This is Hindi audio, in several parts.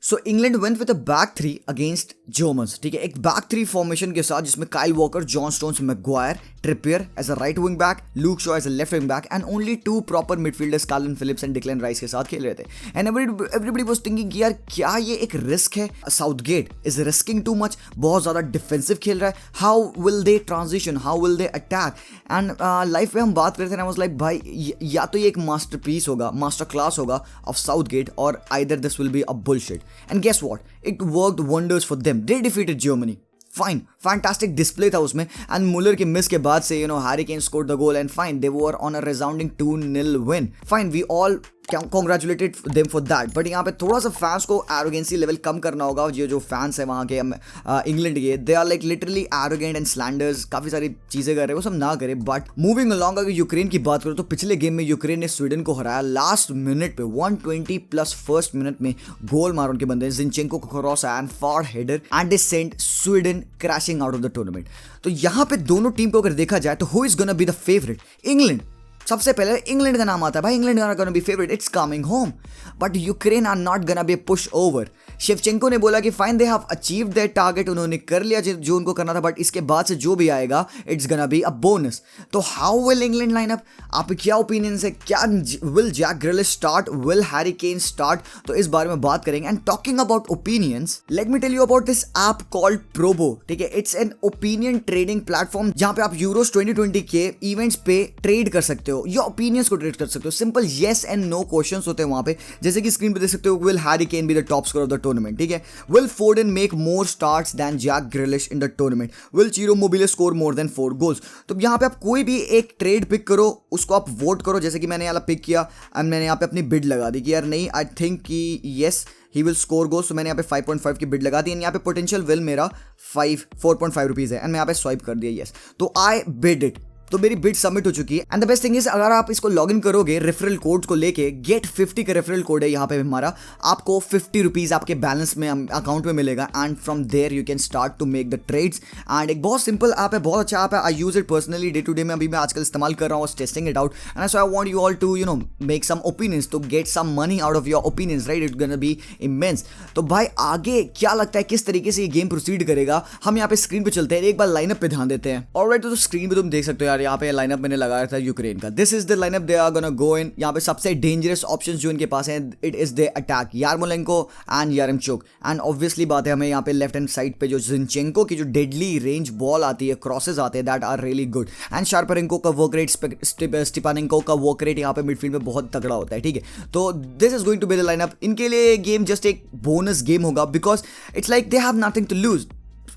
So England went with a back three against Germans, ठीक है, एक बैक थ्री फॉर्मेशन के साथ जिसमें Kyle Walker, John Stones, Maguire, Trippier as a right wing back, Luke Shaw as a left wing back and only 2 proper midfielders Kalvin Phillips and Declan Rice के साथ खेल रहे थे। एंड एवरीबॉडी वाज थिंकिंग कि यार क्या ये एक रिस्क है, Southgate is risking too much, बहुत ज्यादा डिफेंसिव खेल रहा है, how will they transition, how will they attack. And life में हम बात करते हैं, आई वाज लाइक भाई या तो ये एक मास्टरपीस होगा, मास्टर क्लास होगा ऑफ साउथगेट, और either this will be a bullshit. And guess what, it worked wonders for them, they defeated Germany. Fine, fantastic display था उसमें। एंड मुलर के मिस के बाद से Harry Kane scored the goal and fine, they were on a resounding 2-0 win. Fine, we all congratulated them for that. But यहाँ पे थोड़ा सा फैंस को एरोगेंसी लेवल कम करना होगा। ये जो फैंस है वहाँ के इंग्लैंड के, they are like literally arrogant and slanders, काफी सारी चीजें कर रहे हैं, वो सब ना करे। बट मूविंग अलॉन्ग, अगर यूक्रेन की बात करो तो पिछले गेम में यूक्रेन ने स्वीडन को हराया लास्ट मिनट पे, 120+ फर्स्ट मिनट में गोल मारा उनके बंदे जिनचेंको को cross and for header and they sent Sweden crashing out of the tournament. तो यहाँ पे दोनों टीम को अगर देखा जाए तो who is gonna be the favourite? England. सबसे पहले इंग्लैंड का नाम आता है भाई, England are gonna be favourite, it's coming home. But Ukraine are not gonna be push over. Shevchenko ने बोला कि fine, they have achieved their target, उन्होंने कर लिया जो उनको करना था, बट इसके बाद से जो भी आएगा it's gonna be a bonus. तो how will England line up? आप क्या ओपिनियन है? क्या will Jack Grealish start, will Harry Kane start? तो इस बारे में बात करेंगे। And talking about opinions, let me tell you about this app called Probo, ठीक है। It's an opinion trading platform जहां पे आप यूरोस 2020 के इवेंट्स पे ट्रेड कर सकते हो या ओपिनियंस को ट्रेड कर सकते हो। Simple yes and no questions होते हैं वहां पे, जैसे कि स्क्रीन पे देख सकते हो, will Harry Kane be the top scorer of the tournament, ठीक है। Will Foden make more starts than Jack Grealish in the tournament? Will Ciro Immobile score more than 4 goals? तो यहाँ पे आप कोई भी एक ट्रेड पिक करो, उसको आप वोट करो, जैसे कि मैंने यहाँ पिक किया एंड मैंने यहाँ पे अपनी बिड लगा दी कि यार नहीं, आई थिंक कि yes he will score goals, तो मैंने यहाँ पे 5.5 की बिड लगा दी। एंड यहाँ पे पोटेंशियल विल मेरा 4.5 रुपीज़ है एंड मैं यहाँ पे स्वाइप कर दिया येस, तो आई बिड इट, तो मेरी बिड सबमिट हो चुकी है। And the best thing is, अगर आप इसको लॉग इन करोगे रेफरल कोड को लेके, गेट 50 का रेफरल कोड है यहाँ पे हमारा, आपको 50 रुपीज़ आपके बैलेंस में अकाउंट में मिलेगा and from there you can start to make the trades. And एक बहुत सिंपल ऐप है, बहुत अच्छा ऐप है, I use it personally day to day में, अभी मैं आजकल इस्तेमाल कर रहा हूँ, testing it out and so I want you all to make some opinions, to get some money out of your opinions, right? It's gonna be immense. तो भाई आगे क्या लगता है किस तरीके से ये गेम प्रोसीड करेगा? हम यहाँ पे स्क्रीन पे चलते हैं, एक बार लाइनअप पे ध्यान देते हैं। ऑलराइट, तो स्क्रीन पे तुम देख सकते हो यार, यहाँ पे लाइनअप मैंने लगाया था यूक्रेन का। This is the lineup they are gonna go in. यहाँ पे सबसे डेंजरस ऑप्शंस जो इनके पास हैं, it is the attack, Yarmolenko and Yaremchuk. And obviously बात है, हमें यहाँ पे लेफ्ट हैंड साइड पे जो जिनचेंको की जो डेडली रेंज बॉल आती है, क्रॉसेस आते हैं, that are really good. And Shaparenko का वर्क रेट, स्टिपानेंको का वर्क रेट यहाँ पे मिडफील्ड में बहुत तगड़ा होता है, ठीक है। तो this is going to be the lineup. इनके लिए गेम जस्ट एक बोनस गेम होगा, because it's like they have nothing to lose.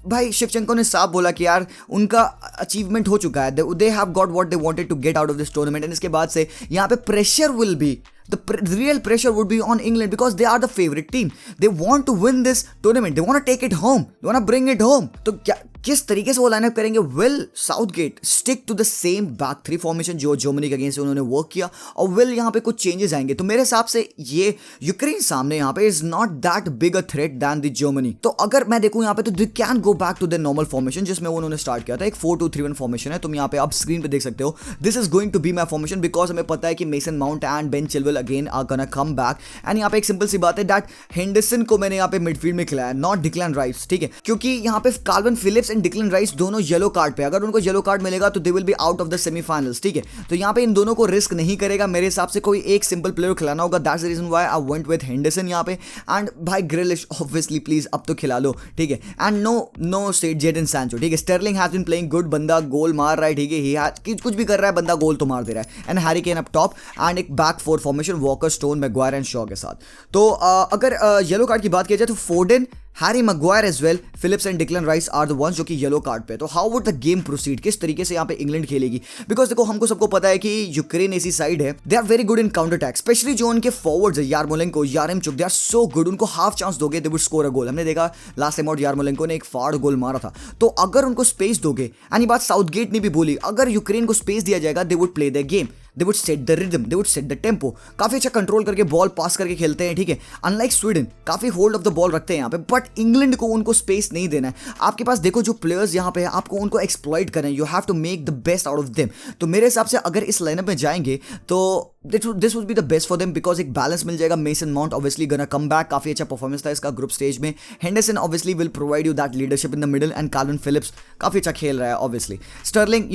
भाई शेवचेंको ने साफ बोला कि यार उनका अचीवमेंट हो चुका है, they have got what they wanted to get out of this tournament. And इसके बाद से यहाँ पे pressure will be, the real pressure would be on England because they are the favorite team. They want to win this tournament. They want to take it home. They want to bring it home. तो क्या किस तरीके से वो लाइनअप करेंगे? Will Southgate stick to the same back three formation जो जर्मनी के अगेंस्ट उन्होंने वर्क किया, और विल यहाँ पे कुछ चेंजेस आएंगे? तो मेरे हिसाब से ये यूक्रेन सामने यहाँ पे is not that big a threat than the Germany. तो अगर मैं देखूँ यहाँ पे, तो they can go back to the normal formation जिसमें उन्होंने स्टार्ट किया था। एक 4-2-3-1 फॉर्मेशन है, तुम यहाँ पे अब स्क्रीन पे देख सकते हो। This is going to be my formation because हमें पता है कि Mason Mount and Ben Chilwell again are gonna come back. And यहाँ पे एक सिंपल सी बात है, दैट हेंडरसन को मैंने यहाँ पे मिडफील्ड में खिलाया, नॉट डिक्लन राइस, ठीक है, क्योंकि यहाँ पे kelvin Phillips and Declan rice दोनों येलो कार्ड पे, अगर उनको येलो कार्ड मिलेगा तो they will be out of the semifinals, ठीक है। तो यहाँ पे इन दोनों को रिस्क नहीं करेगा मेरे हिसाब से, कोई एक सिंपल प्लेयर खिलाना होगा, that's the reason why I went with Henderson यहाँ पे। एंड भाई ग्रिलिश ऑब्वियसली प्लीज अब तो खिला लो, ठीक है। And no set Jadon Sancho, ठीक है। Sterling has been playing good, बंदा गोल मार रहा है, ठीक है, ही हैज कुछ भी कर रहा है, बंदा गोल तो मार दे रहा है। And Harry Kane up top and एक back 4 formation, Walker, Stones, Maguire and Shaw के साथ। तो अगर येलो कार्ड की बात की जाए तो Foden, Harry Maguire as well, Phillips and Declan Rice are the ones जो कि येलो कार्ड पे। तो how would the game proceed? किस तरीके से यहाँ पे इंग्लैंड खेलेगी? बिकॉज देखो हमको सबको पता है कि यूक्रेन ऐसी साइड है, they are very good in counter attack, especially जो उनके फॉरवर्ड्स है, Yarmolenko, Yaremchuk, they are so good. उनको हाफ चांस दोगे दे वुड स्कोर अ गोल। हमने देखा लास्ट टाइम आउट यारमोलेंको ने एक फाड़ गोल मारा था। तो अगर उनको स्पेस दोगे, यानी बात साउथगेट ने भी बोली, अगर यूक्रेन को स्पेस दिया जाएगा they would play the game. They would set the rhythm, they would set the tempo, काफी अच्छा कंट्रोल करके बॉल पास करके खेलते हैं, ठीक है। अनलाइक स्वीडन काफी होल्ड ऑफ द बॉल रखते हैं यहाँ पे, बट इंग्लैंड को उनको स्पेस नहीं देना है। आपके पास देखो जो प्लेयर्स यहाँ पे है, आपको उनको एक्सप्लॉइट करना है, you have to make the best out of them. तो मेरे हिसाब से अगर इस लाइनअप में जाएंगे तो this would be the best for them, because एक बैलेंस मिल जाएगा। Mason Mount obviously gonna come back, काफी अच्छा परफॉर्मेंस था इसका ग्रुप स्टेज में। Henderson obviously will provide you that leadership in the middle, and Kalvin Phillips काफी अच्छा खेल रहा है ऑब्वियसली। स्टर्लिंग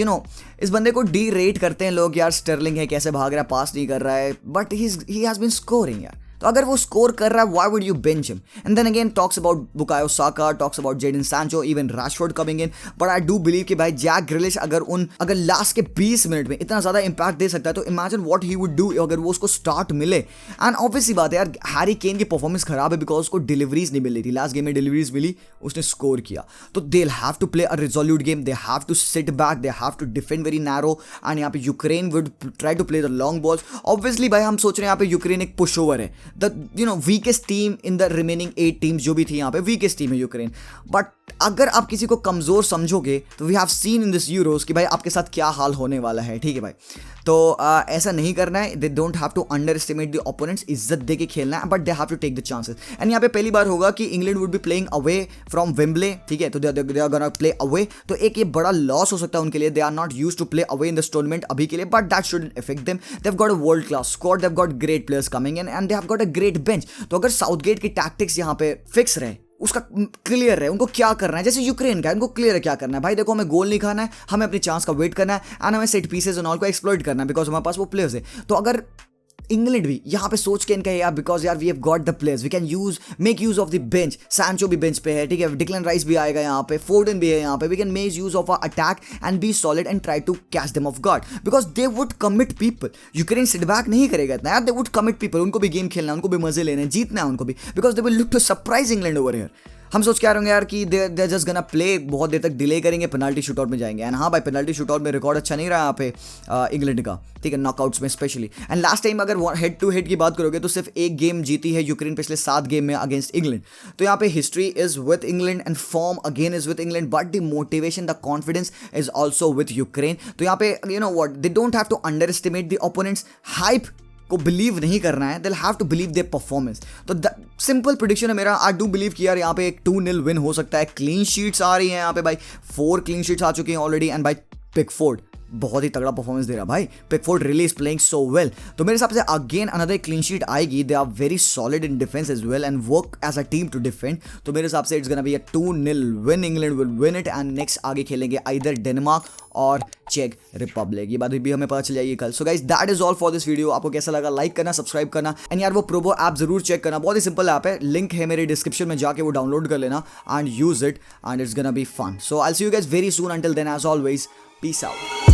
इस बंदे को डी रेट करते हैं लोग, यार स्टर्लिंग है कैसे भाग रहा है, पास नहीं कर रहा है, but he has been scoring यार। तो अगर वो स्कोर कर रहा है, why would you bench him? And then again talks about Bukayo Saka, talks about Jadon Sancho, even Rashford coming in, but I do believe कि भाई जैक ग्रिलिश अगर लास्ट के 20 मिनट में इतना ज्यादा इंपैक्ट दे सकता है, तो imagine what he would do अगर वो उसको स्टार्ट मिले। एंड ऑब्वियसली बात है यार, हैरी केन की परफॉर्मेंस खराब है बिकॉज उसको डिलीवरीज नहीं मिल रही थी। लास्ट गेम में डिलीवरीज मिली, उसने स्कोर किया। तो they have to play a resolute game, they have to sit back, they have to defend very narrow, and यहाँ पे Ukraine would try to play the long balls. Obviously भाई हम सोच रहे हैं यहाँ पे यूक्रेन एक पुश ओवर है, the weakest team in the remaining 8 teams जो भी थी यहाँ पे, वीकेस्ट टीम है यूक्रेन। बट अगर आप किसी को कमजोर समझोगे तो we have seen in this Euros कि भाई आपके साथ क्या हाल होने वाला है, ठीक है भाई। तो ऐसा नहीं करना है, they don't have to underestimate the opponents, इज्जत दे के खेलना है, but they have to take the chances. And यहाँ पे पहली बार होगा कि England would be playing away from Wembley, ठीक है, तो they are gonna play away. तो एक ये बड़ा लॉस हो सकता है उनके लिए, they are not used to play away in this tournament अभी के लिए, but that shouldn't affect them. They have got a world class squad, they have got great players coming in, and they have got a great bench. तो अगर साउथगेट की टैक्टिक्स यहाँ पे फिक्स रहे, उसका क्लियर है उनको क्या करना है, जैसे यूक्रेन का उनको क्लियर है क्या करना है, भाई देखो हमें गोल नहीं खाना है, हमें अपनी चांस का वेट करना है, एंड हमें सेट पीसेस एंड ऑल को एक्सप्लॉइट करना है, बिकॉज हमारे पास वो प्लेयर्स है। तो अगर इंग्लैंड भी यहाँ पे सोच के इनका यार, बिकॉज यार we have got the players, we can make use of the bench. Sancho भी बेंच पे है, ठीक है, डिक्लन राइस भी आएगा यहाँ पे, फोर्डन भी है यहाँ पे, we can make use of a attack and be solid and try to catch them off guard, because they would commit people. Ukraine sit back नहीं करेगा इतना यार, दे वुड कमिट पीपल, उनको भी गेम खेलना है, उनको भी मजे लेने, जीतना है उनको भी, because they will look to surprise England over here. हम सोच के आ रहे होंगे यार कि दे जस्ट गना प्ले, बहुत देर तक डिले करेंगे, पेनल्टी शूटआउट में जाएंगे। एंड हाँ भाई, पेनल्टी शूटआउट में रिकॉर्ड अच्छा नहीं रहा यहाँ पे इंग्लैंड का, ठीक है, नॉकआउट्स में स्पेशली। एंड लास्ट टाइम अगर हेड टू हेड की बात करोगे तो सिर्फ एक गेम जीती है यूक्रेन पिछले 7 गेम में अगेंस्ट इंग्लैंड। तो यहाँ पे history is with England and form again is with England, but the motivation, the confidence is also with Ukraine. तो यहाँ पे what, they don't have to underestimate the opponents, hype को बिलीव नहीं करना है, they have to believe their performance. तो सिंपल प्रेडिक्शन है मेरा, आई डू बिलीव कि यार यहाँ पे एक 2-0 विन हो सकता है। क्लीन शीट्स आ रही हैं यहाँ पे भाई, 4 क्लीन शीट्स आ चुकी हैं ऑलरेडी, एंड भाई पिकफोर्ड बहुत ही तगड़ा परफॉर्मेंस दे रहा भाई, Pickford really is playing so well. तो मेरे हिसाब से अगेन अनदर क्लीन शीट आएगी, they are very solid in defence as well and work as a team to defend. तो मेरे हिसाब से it's gonna be a 2-0 win, England will win it, and next आगे खेलेंगे आइदर डेनमार्क और चेक रिपब्लिक। ये बात भी हमें पता चल जाएगी कल। So guys that is all for this video. आपको कैसा लगा, लाइक करना, सब्सक्राइब करना, एंड यार वो प्रोबो ऐप जरूर चेक करना, बहुत ही सिंपल ऐप है, लिंक है मेरे डिस्क्रिप्शन में, जाके वो डाउनलोड कर लेना and use it, and it's gonna be fun. So I will see you guys very soon, until then as always peace out.